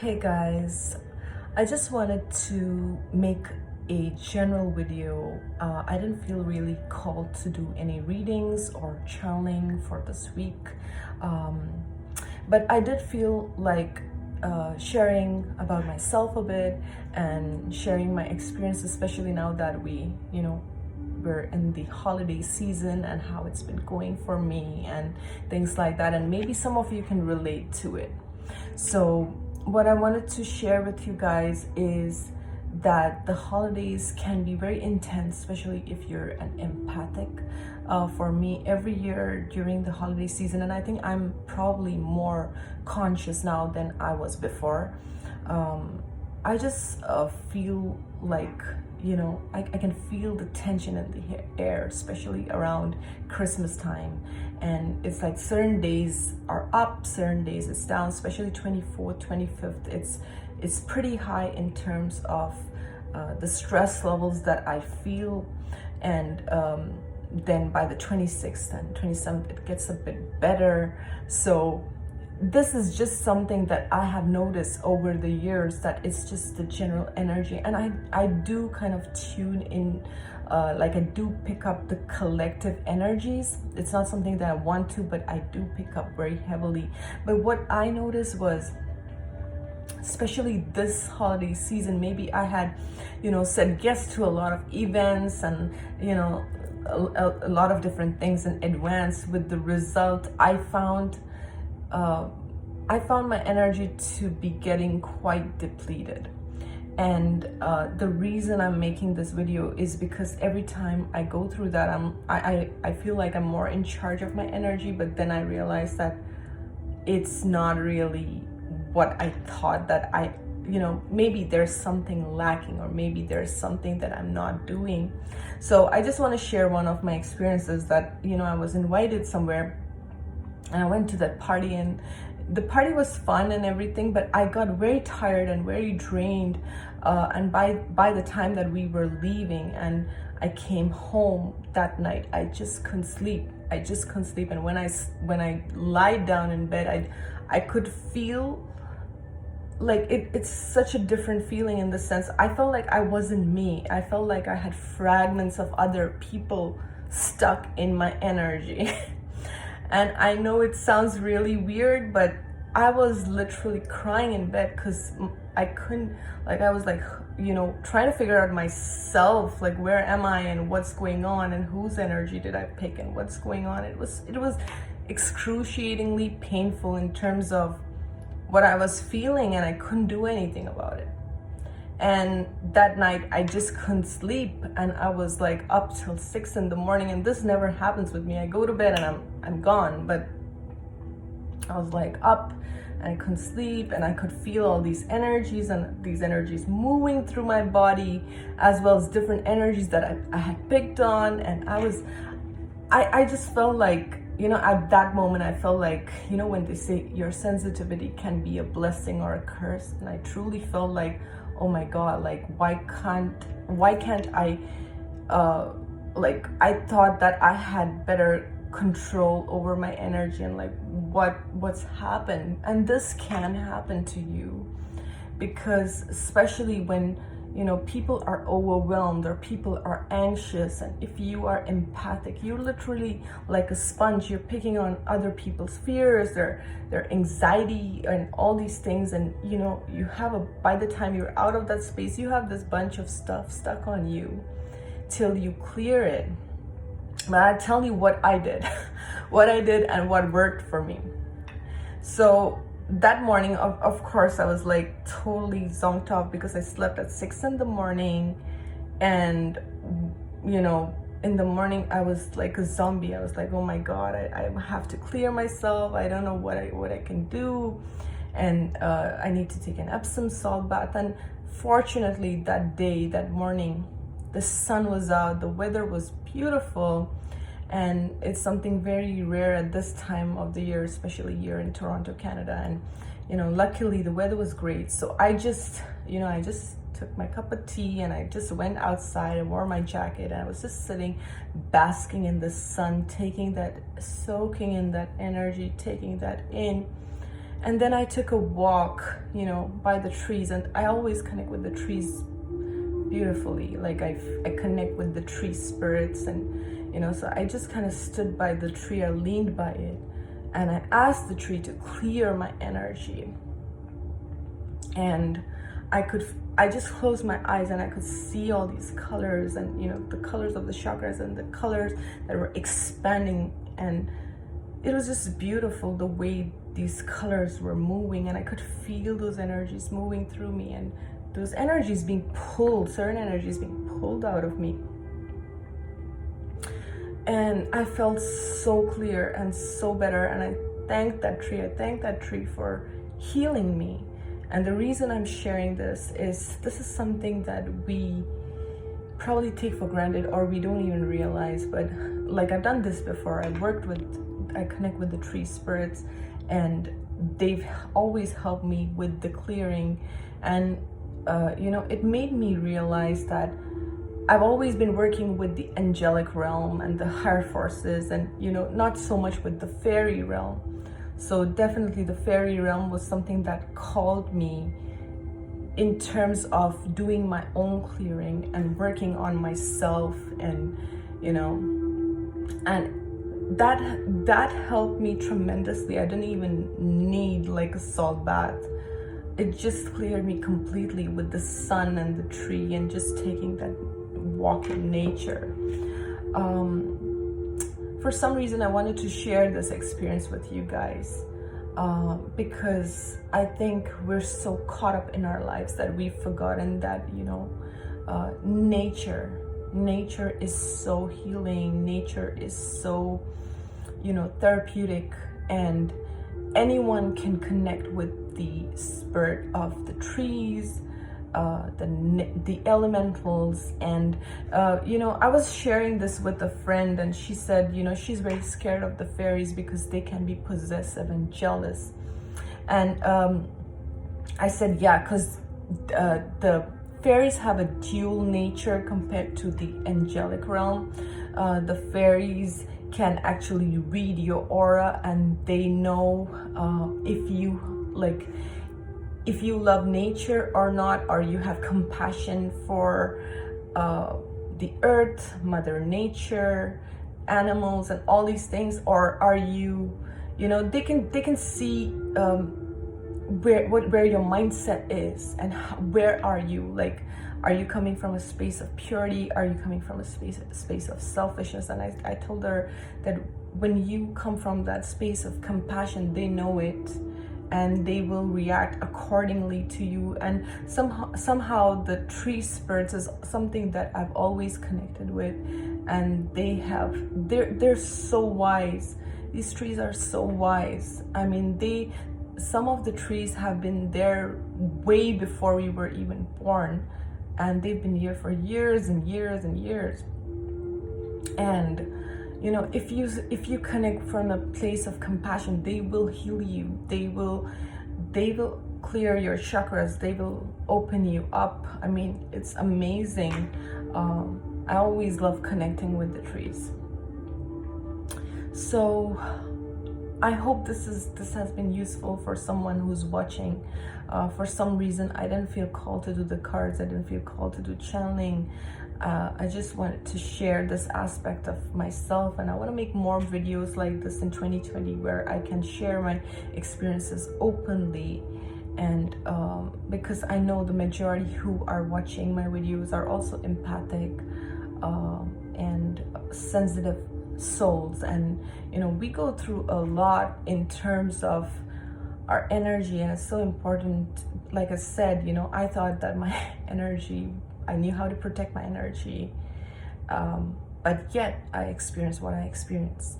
Hey guys, I just wanted to make a general video. I didn't feel really called to do any readings or channeling for this week, um, but I did feel like sharing about myself a bit and sharing my experience, especially now that we're in the holiday season and how it's been going for me and things like that, and maybe some of you can relate to it. So what I wanted to share with you guys is that the holidays can be very intense, especially if you're an empathic. For me, every year during the holiday season, and I think I'm probably more conscious now than I was before, I just feel like, I can feel the tension in the air, especially around Christmas time. And it's like certain days are up, certain days it's down, especially 24th, 25th. It's pretty high in terms of the stress levels that I feel. And then by the 26th and 27th, it gets a bit better. So this is just something that I have noticed over the years, that it's just the general energy. And I do kind of tune in, like I do pick up the collective energies. It's not something that I want to, but I do pick up very heavily. But what I noticed was, especially this holiday season, maybe I had, said yes to a lot of events and, a lot of different things in advance. With the result, I found my energy to be getting quite depleted. And the reason I'm making this video is because every time I go through that, I feel like I'm more in charge of my energy, but then I realize that it's not really what I thought. That maybe there's something lacking, or maybe there's something that I'm not doing. So I just want to share one of my experiences that, I was invited somewhere and I went to that party, and the party was fun and everything, but I got very tired and very drained. And by the time that we were leaving and I came home that night, I just couldn't sleep. And when I lied down in bed, I could feel like it's such a different feeling, in the sense I felt like I wasn't me. I felt like I had fragments of other people stuck in my energy. And I know it sounds really weird, but I was literally crying in bed because I couldn't, I was trying to figure out myself, like, where am I and what's going on and whose energy did I pick and what's going on. It was excruciatingly painful in terms of what I was feeling, and I couldn't do anything about it. And that night I just couldn't sleep, and I was like up till 6 in the morning. And this never happens with me. I go to bed and I'm gone, but I was like up and I couldn't sleep, and I could feel all these energies, and these energies moving through my body, as well as different energies that I had picked on. And I just felt like, at that moment, I felt like, when they say your sensitivity can be a blessing or a curse, and I truly felt like, oh my God, like, why can't I, I thought that I had better control over my energy, and like, what's happened. And this can happen to you, because especially when, people are overwhelmed or people are anxious, and if you are empathic, you're literally like a sponge. You're picking on other people's fears, their anxiety and all these things. And you have by the time you're out of that space, you have this bunch of stuff stuck on you till you clear it. But I tell you what I did what I did and what worked for me. So that morning, of course, I was like totally zonked off because I slept at 6 in the morning. And in the morning I was like a zombie. I was like, oh my God, I have to clear myself. I don't know what I can do, and I need to take an Epsom salt bath. And fortunately, that morning, the sun was out, the weather was beautiful. And it's something very rare at this time of the year, especially here in Toronto, Canada. And, luckily the weather was great. So I just took my cup of tea and I just went outside and wore my jacket. And I was just sitting, basking in the sun, soaking in that energy, taking that in. And then I took a walk, you know, by the trees, and I always connect with the trees beautifully. Like I connect with the tree spirits, and you know, so I just kind of stood by the tree, I leaned by it, and I asked the tree to clear my energy. And I just closed my eyes and I could see all these colors, and you know, the colors of the chakras and the colors that were expanding, and it was just beautiful the way these colors were moving, and I could feel those energies moving through me, and those energies being pulled, certain energies being pulled out of me. And I felt so clear and so better, and I thanked that tree for healing me. And the reason I'm sharing this is something that we probably take for granted, or we don't even realize. But like, I've done this before. I connect with the tree spirits, and they've always helped me with the clearing. And you know, it made me realize that I've always been working with the angelic realm and the higher forces, and you know, not so much with the fairy realm. So definitely the fairy realm was something that called me in terms of doing my own clearing and working on myself, and you know, and that helped me tremendously. I didn't even need like a salt bath. It just cleared me completely with the sun and the tree, and just taking that walk in nature. For some reason, I wanted to share this experience with you guys, because I think we're so caught up in our lives that we've forgotten that, you know, nature is so healing. Nature is so, you know, therapeutic, and anyone can connect with the spirit of the trees, the elementals. And you know, I was sharing this with a friend, and she said, you know, she's very scared of the fairies because they can be possessive and jealous. And I said, yeah, because the fairies have a dual nature compared to the angelic realm. The fairies can actually read your aura, and they know if you love nature or not, or you have compassion for the earth, Mother Nature, animals, and all these things, or are you, you know, they can see where your mindset is, and where are you, like, are you coming from a space of purity? Are you coming from a space of selfishness? And I told her that when you come from that space of compassion, they know it, and they will react accordingly to you. And somehow the tree spirits is something that I've always connected with, and they're so wise. These trees are so wise. I mean, some of the trees have been there way before we were even born, and they've been here for years and years and years. And you know, if you connect from a place of compassion, they will heal you. They will clear your chakras. They will open you up. I mean, it's amazing. I always love connecting with the trees. So I hope this has been useful for someone who's watching. For some reason, I didn't feel called to do the cards. I didn't feel called to do channeling. I just wanted to share this aspect of myself, and I want to make more videos like this in 2020 where I can share my experiences openly. And because I know the majority who are watching my videos are also empathic and sensitive souls, and you know, we go through a lot in terms of our energy, and it's so important. Like I said, you know, I thought that my energy, I knew how to protect my energy, but yet I experienced what I experienced.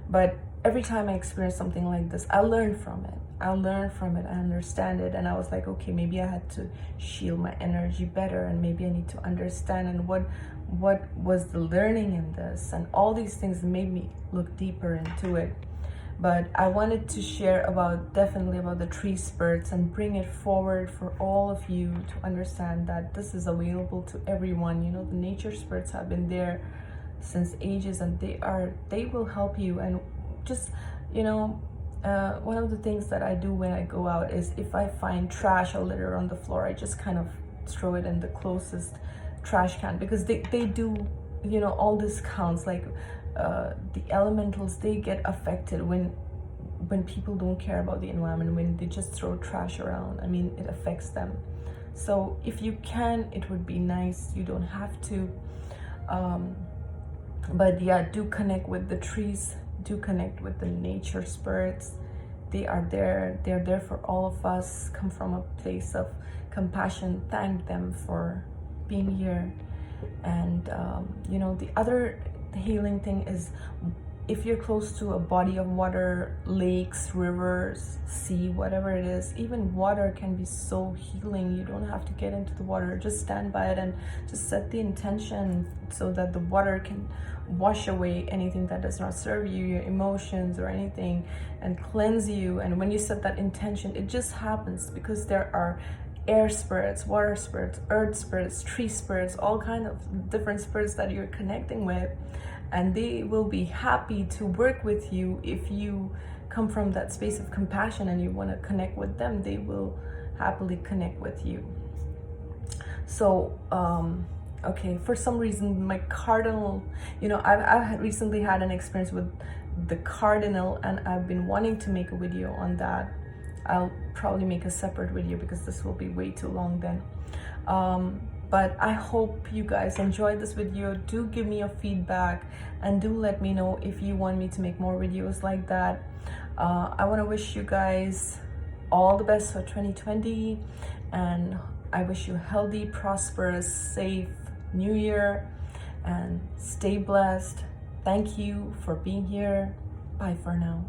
But every time I experience something like this, I learn from it. I understand it, and I was like, okay, maybe I had to shield my energy better, and maybe I need to understand, and what was the learning in this, and all these things made me look deeper into it. But I wanted to share definitely about the tree spirits, and bring it forward for all of you to understand that this is available to everyone. You know, the nature spirits have been there since ages, and they will help you. And just, you know, one of the things that I do when I go out is if I find trash or litter on the floor, I just kind of throw it in the closest trash can, because they do, you know, all this counts. Like the elementals, they get affected when people don't care about the environment, when they just throw trash around. I mean, it affects them. So if you can, it would be nice. You don't have to. But yeah, do connect with the trees, do connect with the nature spirits. They are there. They're there for all of us. Come from a place of compassion. Thank them for being here. And you know, the other healing thing is, if you're close to a body of water, lakes, rivers, sea, whatever it is, even water can be so healing. You don't have to get into the water. Just stand by it and just set the intention so that the water can wash away anything that does not serve you, your emotions or anything, and cleanse you. And when you set that intention, it just happens, because there are air spirits, water spirits, earth spirits, tree spirits, all kinds of different spirits that you're connecting with, and they will be happy to work with you. If you come from that space of compassion and you want to connect with them, they will happily connect with you. So okay, for some reason my cardinal, you know, I've recently had an experience with the cardinal, and I've been wanting to make a video on that. I'll probably make a separate video because this will be way too long then. But I hope you guys enjoyed this video. Do give me your feedback, and do let me know if you want me to make more videos like that. I want to wish you guys all the best for 2020, and I wish you a healthy, prosperous, safe new year, and stay blessed. Thank you for being here. Bye for now.